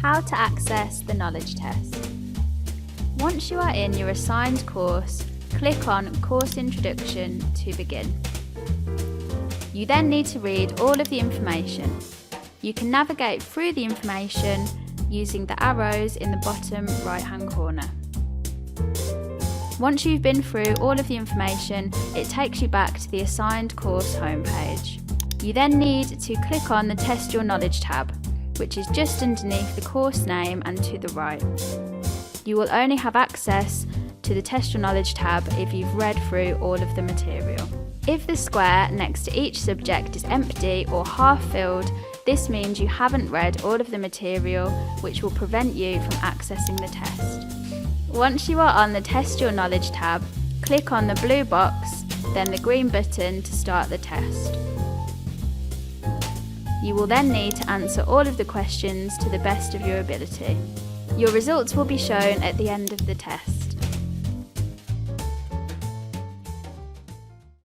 How to access the knowledge test. Once you are in your assigned course, click on Course Introduction to begin. You then need to read all of the information. You can navigate through the information using the arrows in the bottom right-hand corner. Once you've been through all of the information, it takes you back to the assigned course homepage. You then need to click on the Test Your Knowledge tab, which is just underneath the course name and to the right. You will only have access to the Test Your Knowledge tab if you've read through all of the material. If the square next to each subject is empty or half filled, this means you haven't read all of the material, which will prevent you from accessing the test. Once you are on the Test Your Knowledge tab, click on the blue box, then the green button to start the test. You will then need to answer all of the questions to the best of your ability. Your results will be shown at the end of the test.